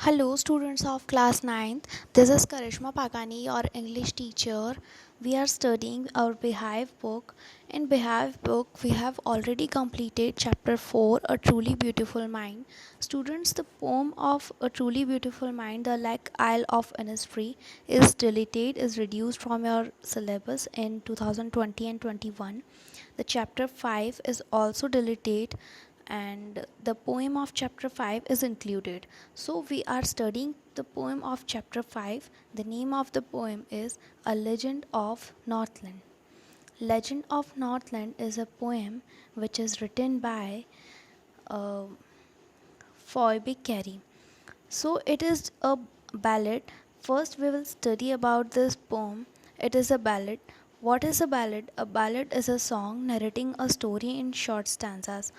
Hello, students of class ninth. This is Karishma Pagani, your English teacher. We are studying our Behave book. In Behave book, we have already completed chapter 4, A Truly Beautiful Mind. Students, the poem of A Truly Beautiful Mind, the Like Isle of Innisfree, is deleted, is reduced from your syllabus in 2020 and 21. The chapter 5 is also deleted and the poem of chapter 5 is included. So we are studying the poem of chapter 5. The name of the poem is A Legend of Northland. Legend of Northland is a poem which is written by uh, Phoebe Carey. So it is a ballad. First we will study about this poem. It is a ballad. What is a ballad? A ballad is a song narrating a story in short stanzas.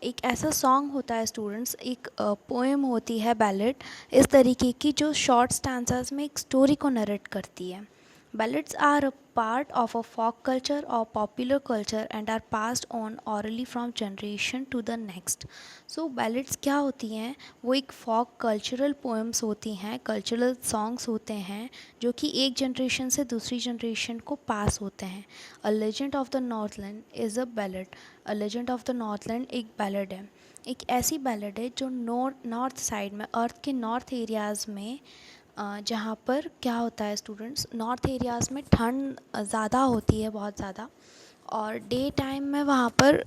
एक ऐसा song होता है students, एक poem होती है ballad इस तरीके की जो शॉर्ट स्टैंजास में एक स्टोरी को नरेट करती है. Ballads are a part of a folk culture or popular culture and are passed on orally from generation to the next. So ballads क्या होती हैं? वो एक folk cultural poems होती हैं, cultural songs होते हैं जो कि एक जनरेशन से दूसरी जनरेशन को पास होते हैं. A Legend of the Northland is a ballad. A Legend of the Northland एक बैलेड है. एक ऐसी बैलेड है जो नॉर्थ साइड में अर्थ के नॉर्थ एरियाज़ में जहाँ पर क्या होता है स्टूडेंट्स, नॉर्थ एरियाज़ में ठंड ज़्यादा होती है, बहुत ज़्यादा, और डे टाइम में वहाँ पर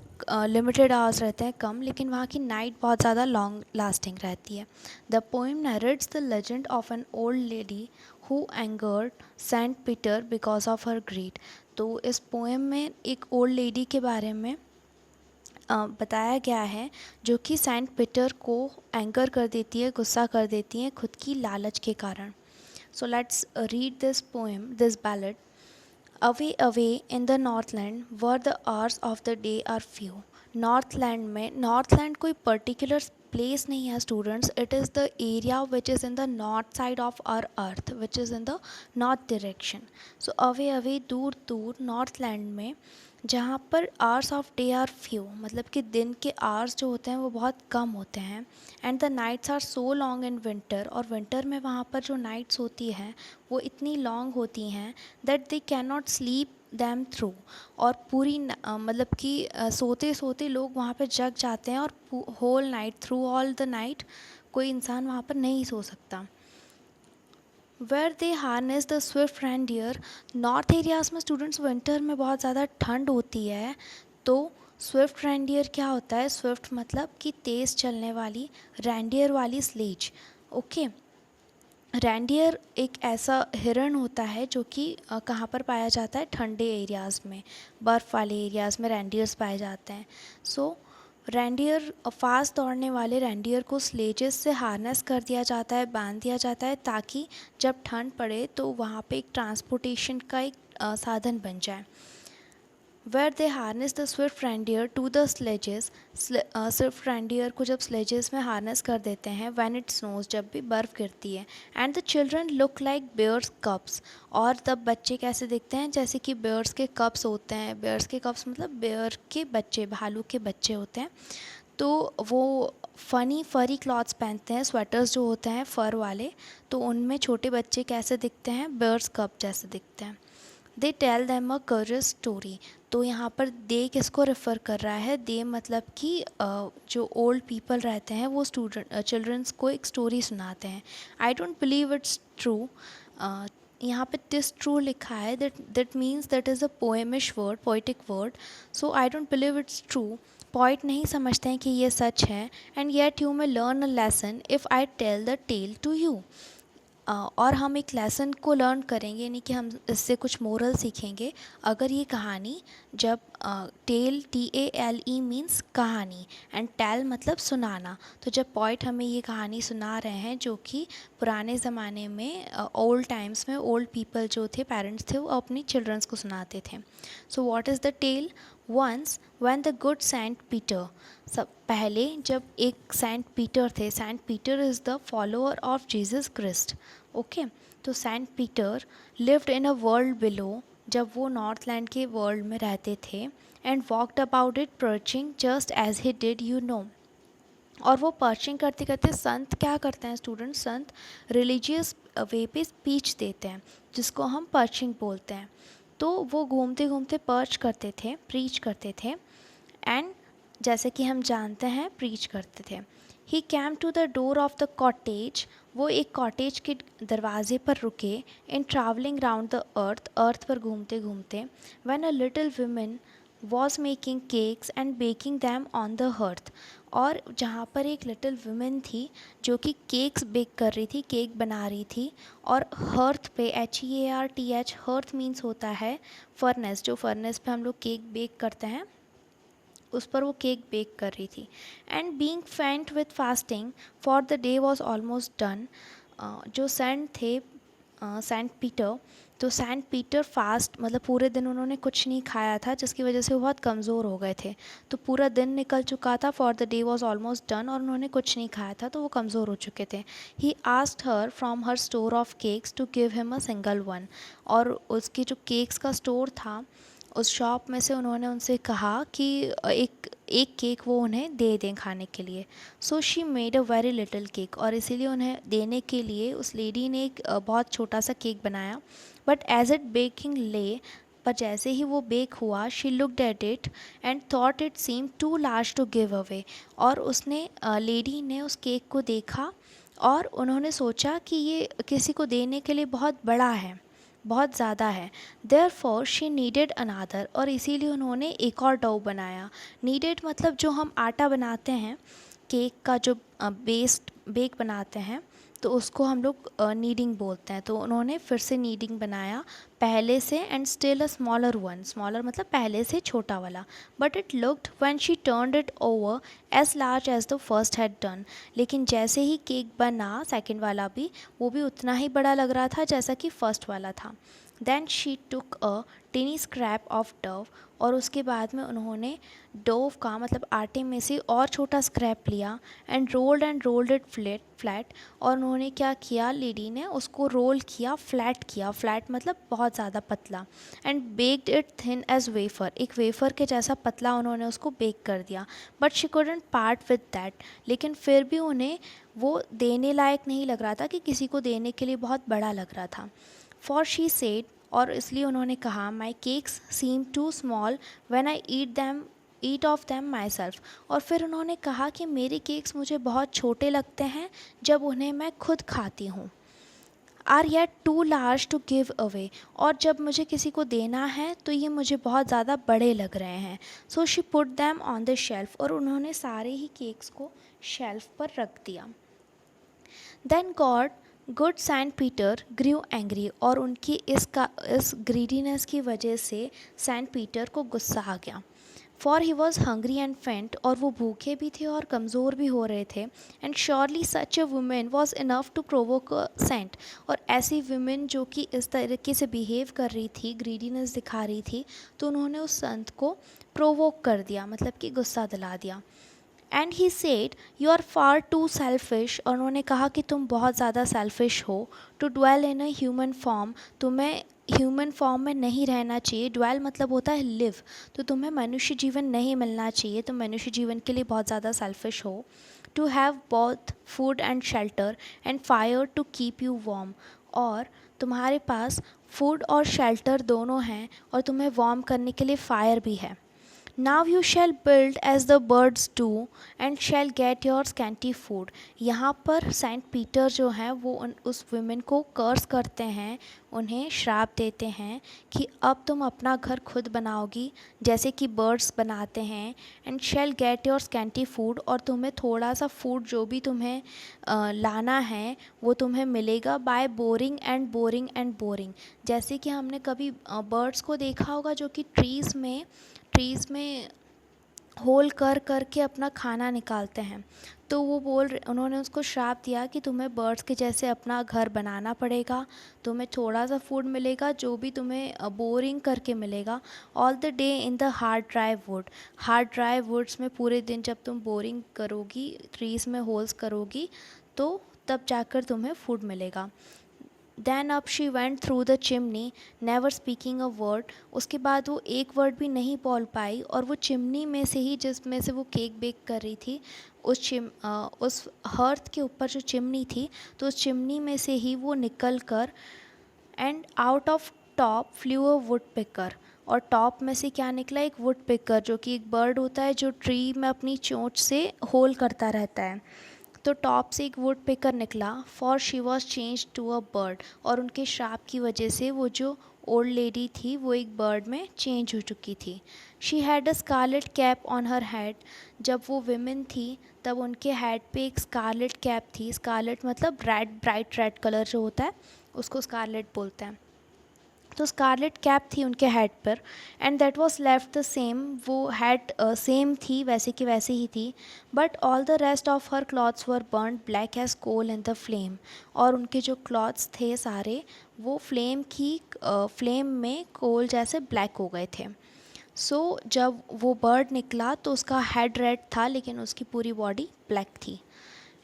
लिमिटेड आवर्स रहते हैं कम, लेकिन वहाँ की नाइट बहुत ज़्यादा लॉन्ग लास्टिंग रहती है. The poem narrates the legend of an old lady who angered saint Peter because of her greed. तो इस पोएम में एक ओल्ड लेडी के बारे में बताया गया है जो कि सेंट पीटर को एंकर कर देती है, गुस्सा कर देती है खुद की लालच के कारण. So let's read this poem, this ballad. Away away in the Northland where the hours of the day are few. Northland में, नॉर्थलैंड कोई पर्टिकुलर प्लेस नहीं है students, it is the area which is in the north side of our earth, which is in the north direction. So away away दूर दूर Northland में जहाँ पर hours of day are few, मतलब कि दिन के आवर्स जो होते हैं वो बहुत कम होते हैं. And the nights are so long in winter, और विंटर में वहाँ पर जो नाइट्स होती हैं वो इतनी लॉन्ग होती हैं that they can not sleep them through. और पूरी मतलब कि सोते सोते लोग वहाँ पर जग जाते हैं, और whole night, through all the night कोई इंसान वहाँ पर नहीं सो सकता. Where they harness the swift reindeer. North areas में स्टूडेंट्स विंटर में बहुत ज़्यादा ठंड होती है, तो स्विफ्ट रैंडियर क्या होता है? स्विफ्ट मतलब कि तेज़ चलने वाली, रैंडियर वाली स्लेज. ओके, रैंडियर एक ऐसा हिरण होता है जो कि कहाँ पर पाया जाता है? ठंडे एरियाज़ में, बर्फ़ वाले एरियाज़ में रैंडियर्स पाए जाते हैं. सो रैंडियर, फास्ट दौड़ने वाले रैंडियर को स्लेजेस से हार्नेस कर दिया जाता है, बांध दिया जाता है, ताकि जब ठंड पड़े तो वहाँ पे एक ट्रांसपोर्टेशन का एक साधन बन जाए. Where they harness the swift reindeer to the sledges. Swift reindeer को जब स्लेजेस में हार्नेस कर देते हैं व्हेन इट स्नोज, जब भी बर्फ़ गिरती है. And the children look like bears cubs. और तब बच्चे कैसे दिखते हैं? जैसे कि बेयर्स के कप्स होते हैं. बेयर्स के कप्स मतलब बेयर के बच्चे, भालू के बच्चे होते हैं. तो वो फ़नी फरी क्लॉथ्स पहनते हैं, स्वेटर्स जो होते हैं फ़र वाले, तो उनमें छोटे बच्चे कैसे दिखते हैं? बेयर्स कप जैसे दिखते हैं. They tell them a curious story. तो यहाँ पर दे किसको रेफ़र कर रहा है? दे मतलब कि जो ओल्ड पीपल रहते हैं वो चिल्ड्रंस को एक स्टोरी सुनाते हैं. I don't believe it's true. यहाँ पे दिस ट्रू लिखा है, that means that is a poemish word, poetic word. So I don't believe it's true. Point नहीं समझते हैं कि ये सच है. And yet you may learn a lesson if I tell the tale to you. और हम एक लेसन को लर्न करेंगे, यानी कि हम इससे कुछ मोरल सीखेंगे अगर ये कहानी जब टेल, TALE मीन्स कहानी, एंड टेल मतलब सुनाना. तो जब पोइट हमें ये कहानी सुना रहे हैं जो कि पुराने ज़माने में, ओल्ड टाइम्स में ओल्ड पीपल जो थे, पेरेंट्स थे, वो अपनी चिल्ड्रंस को सुनाते थे. So what is the tale? Once when the good Saint Peter. सब पहले जब एक सेंट पीटर थे, Saint Peter is the follower of Jesus Christ. Okay, तो Saint Peter lived in a world below, जब वो नॉर्थलैंड के वर्ल्ड में रहते थे. And walked about it preaching just as he did, you know. और वो पर्चिंग करते करते संत क्या करते हैं स्टूडेंट, संत रिलीजियस वे पे स्पीच देते हैं जिसको हम पर्चिंग बोलते हैं। तो वो घूमते घूमते पर्च करते थे, प्रीच करते थे एंड जैसे कि हम जानते हैं प्रीच करते थे। He came to the door of the cottage, वो एक कॉटेज के दरवाजे पर रुके। In travelling round the earth पर घूमते घूमते, when a little woman was making cakes and baking them on the hearth, और जहाँ पर एक लिटिल वुमेन थी जो कि केक्स बेक कर रही थी, केक बना रही थी, और हर्थ पे HEARTH, हर्थ मीन्स होता है फर्नेस, जो फर्नेस पे हम लोग केक बेक करते हैं उस पर वो केक बेक कर रही थी। एंड बीइंग फेंट with fasting for the day was almost done, जो सेंट थे सेंट पीटर, तो सेंट पीटर फास्ट मतलब पूरे दिन उन्होंने कुछ नहीं खाया था जिसकी वजह से वो बहुत कमज़ोर हो गए थे। तो पूरा दिन निकल चुका था, for the day was almost done, और उन्होंने कुछ नहीं खाया था तो वो कमज़ोर हो चुके थे। He asked her from her store of cakes to give him a single one, और उसकी जो केक्स का स्टोर था उस शॉप में से उन्होंने उनसे कहा कि एक एक केक वो उन्हें दे दें खाने के लिए। So she made a very little cake, और इसीलिए उन्हें देने के लिए उस लेडी ने एक बहुत छोटा सा केक बनाया। बट एज इट बेकिंग ले, पर जैसे ही वो बेक हुआ, she looked at it and thought it seem too large to give away, और उसने लेडी ने उस केक को देखा और उन्होंने सोचा कि ये किसी को देने के लिए बहुत बड़ा है, बहुत ज़्यादा है। देयर फॉर शी नीडेड अनादर, और इसीलिए उन्होंने एक और डो बनाया। नीडेड मतलब जो हम आटा बनाते हैं केक का, जो बेक बनाते हैं तो उसको हम लोग नीडिंग बोलते हैं। तो उन्होंने फिर से नीडिंग बनाया पहले से, and still a smaller one, smaller मतलब पहले से छोटा वाला। But it looked when she turned it over as large as the first had done, लेकिन जैसे ही केक बना सेकंड वाला भी, वो भी उतना ही बड़ा लग रहा था जैसा कि फर्स्ट वाला था। Then she took a tiny scrap of dough, और उसके बाद में उन्होंने डोव का मतलब आटे में से और छोटा स्क्रैप लिया, एंड रोल्ड इट फ्लैट, और उन्होंने क्या किया, लेडी ने उसको रोल किया, फ्लैट मतलब बहुत ज़्यादा पतला, and baked it thin as wafer, एक वेफर के जैसा पतला उन्होंने उसको बेक कर दिया। But she couldn't part with that, लेकिन फिर भी उन्हें वो देने लायक नहीं लग रहा था कि किसी को देने के लिए बहुत बड़ा लग रहा था। फॉर शी सेड, और इसलिए उन्होंने कहा, my cakes seem too small when I eat of them myself, और फिर उन्होंने कहा कि मेरे केक्स मुझे बहुत छोटे लगते हैं जब उन्हें मैं खुद खाती हूँ। Are yet too large to give away, और जब मुझे किसी को देना है तो ये मुझे बहुत ज़्यादा बड़े लग रहे हैं। So she put them on the shelf, और उन्होंने सारे ही केक्स को शेल्फ पर रख दिया। Then God good Saint Peter grew angry, और उनकी इस ग्रीडीनेस की वजह से सेंट पीटर को गुस्सा आ गया। For he was hungry and फेंट, और वो भूखे भी थे और कमज़ोर भी हो रहे थे। And surely such a woman was enough to provoke a saint, और ऐसी वुमेन जो कि इस तरीके से बिहेव कर रही थी, ग्रीडीनेस दिखा रही थी, तो उन्होंने उस संत को प्रोवोक कर दिया, मतलब कि गुस्सा दिला दिया। And he said you are far too selfish, और उन्होंने कहा कि तुम बहुत ज़्यादा सेल्फिश हो। To dwell in a human form, तुम्हें ह्यूमन फॉर्म में नहीं रहना चाहिए। ड्वेल मतलब होता है लिव, तो तुम्हें मनुष्य जीवन नहीं मिलना चाहिए, तुम मनुष्य जीवन के लिए बहुत ज़्यादा सेल्फिश हो। To have both food and shelter and fire to keep you warm, और तुम्हारे पास फूड और शेल्टर दोनों हैं और तुम्हें वार्म करने के लिए फायर भी है। Now you shall build as the birds do and shall get your scanty food. यहाँ पर सेंट पीटर जो हैं वो उस वुमेन को कर्स करते हैं, उन्हें श्राप देते हैं कि अब तुम अपना घर खुद बनाओगी जैसे कि बर्ड्स बनाते हैं, and shall get your scanty food, और तुम्हें थोड़ा सा फूड जो भी तुम्हें लाना है वो तुम्हें मिलेगा by boring and boring and boring. जैसे कि हमने कभी बर्ड्स को देखा होगा जो कि ट्रीज़ में होल कर कर के अपना खाना निकालते हैं, तो वो उन्होंने उसको श्राप दिया कि तुम्हें बर्ड्स के जैसे अपना घर बनाना पड़ेगा, तुम्हें थोड़ा सा फूड मिलेगा जो भी तुम्हें बोरिंग करके मिलेगा। All the day in the hard dry woods में पूरे दिन जब तुम बोरिंग करोगी, ट्रीज़ में होल्स करोगी, तो तब जाकर तुम्हें फूड मिलेगा। Then up she went through the chimney never speaking a word. उसके बाद वो एक वर्ड भी नहीं बोल पाई और वो चिमनी में से ही, जिसमें से वो केक बेक कर रही थी, उस हर्थ के ऊपर जो चिमनी थी, तो उस चिमनी में से ही वो निकल कर and out of top flu a would picker. और टॉप में से क्या निकला? एक वुड पिकर, जो कि एक बर्ड होता है जो ट्री में अपनी चोंच से होल करता रहता है. तो टॉप से एक वुड पिकर निकला. For she was change to a bird. और उनके श्राप की वजह से वो जो ओल्ड लेडी थी वो एक बर्ड में चेंज हो चुकी थी. She had a scarlet cap on her head. जब वो विमेन थी तब उनके हेड पे एक स्कारलेट कैप थी. स्कारलेट मतलब रेड, ब्राइट रेड कलर जो होता है उसको स्कारलेट बोलते हैं. तो स्कारलेट कैप थी उनके हेड पर. And that was left the same. वो हेड सेम थी, वैसे की वैसे ही थी. But all the rest of her clothes were burn black as coal in the flame. और उनके जो क्लॉथ्स थे सारे वो फ्लेम में कोल जैसे ब्लैक हो गए थे. सो जब वो बर्ड निकला तो उसका हेड रेड था लेकिन उसकी पूरी बॉडी ब्लैक थी.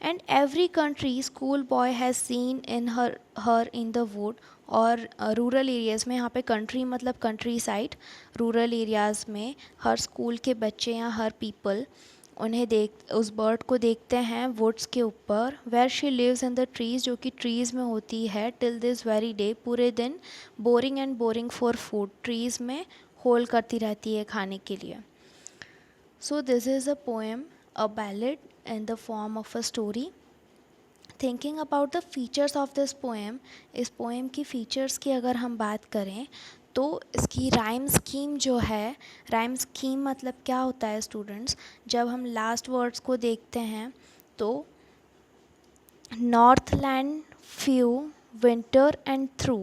And every country school boy has seen in her in the wood. और रूरल एरियाज़ में, यहाँ पे कंट्री मतलब कंट्री साइड, रूरल एरियाज़ में हर स्कूल के बच्चे या हर पीपल उस बर्ड को देखते हैं वुड्स के ऊपर. Where she lives in the trees, जो कि ट्रीज़ में होती है. टिल दिस वेरी डे, पूरे दिन boring and boring for food, trees में होल करती रहती है खाने के लिए. So this is a poem, a ballad in the form of a story. Thinking about the features of this poem, इस poem की features की अगर हम बात करें तो इसकी राइम स्कीम जो है, राइम स्कीम मतलब क्या होता है स्टूडेंट्स? जब हम लास्ट वर्ड्स को देखते हैं तो Northland, few, winter and through.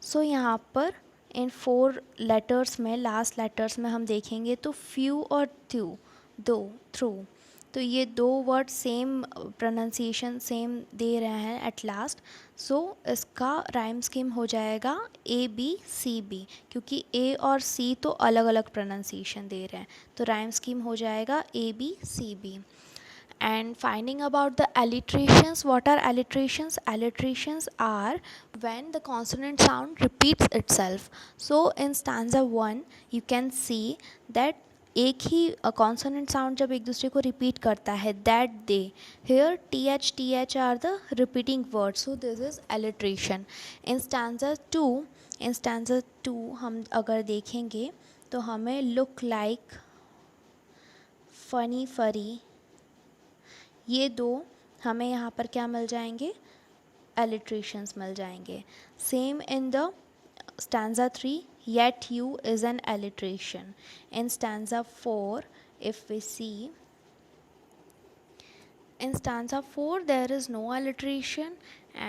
So यहाँ पर इन 4 लेटर्स में, लास्ट लेटर्स में हम देखेंगे तो फ्यू और थ्रू, तो ये 2 वर्ड सेम प्रोनाउंसिएशन सेम दे रहे हैं एट लास्ट. सो इसका राइम स्कीम हो जाएगा ABCB, क्योंकि A और C तो अलग अलग प्रोनाउंसिएशन दे रहे हैं, तो राइम स्कीम हो जाएगा ABCB. And finding about the alliterations. What are alliterations? Alliterations are when the consonant sound repeats itself. So in stanza 1 you can see that एक ही कॉन्सोनेंट साउंड जब एक दूसरे को रिपीट करता है, that they, here TH are the repeating word. So this is alliteration. In stanza 2 हम अगर देखेंगे तो हमें लुक लाइक, फनी फरी, ये 2 हमें यहाँ पर क्या मिल जाएंगे? एलिट्रेशंस मिल जाएंगे. Same in the stanza 3, yet you is an alliteration. In stanza 4, if we see, in stanza 4 there is no alliteration,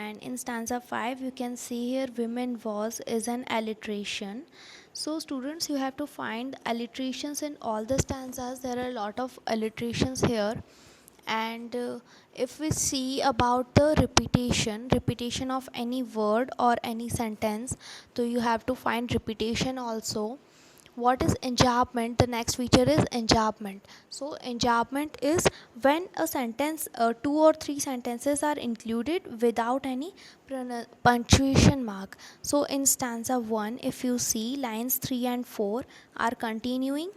and in stanza 5 you can see here women was is an alliteration. So students, you have to find alliterations in all the stanzas. There are a lot of alliterations here. And if we see about the repetition of any word or any sentence, so you have to find repetition also. What is enjambment? The next feature is enjambment. So enjambment is when a sentence, 2 or 3 sentences are included without any punctuation mark. So in stanza 1, if you see, lines 3 and 4 are continuing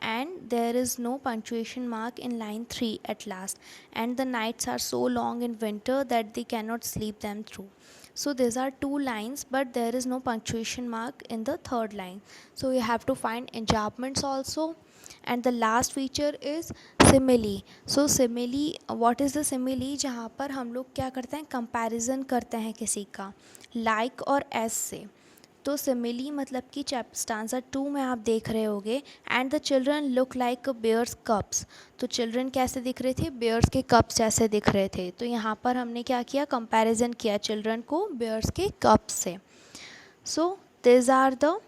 and there is no punctuation mark in line 3 at last, and the nights are so long in winter that they cannot sleep them through. So these are 2 lines, but there is no punctuation mark in the 3rd line. So you have to find enjambments also. And the last feature is simile. So simile, what is the simile? जहाँ पर हम लोग क्या करते हैं, comparison करते हैं किसी का like और as से. तो सिमिली मतलब कि स्टांजा 2 में आप देख रहे होगे, and the children look like bears cubs. तो चिल्ड्रन कैसे दिख रहे थे? बेयर्स के कप्स जैसे दिख रहे थे. तो यहाँ पर हमने क्या किया? कंपैरिजन किया चिल्ड्रन को बेयर्स के कप्स से. So this are the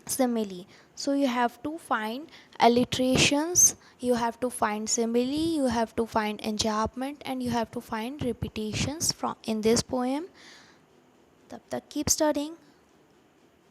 simile. So you have to find alliterations, you have to find simile, you have to find enjambment, and you have to find repetitions from in this poem. तब तक keep studying.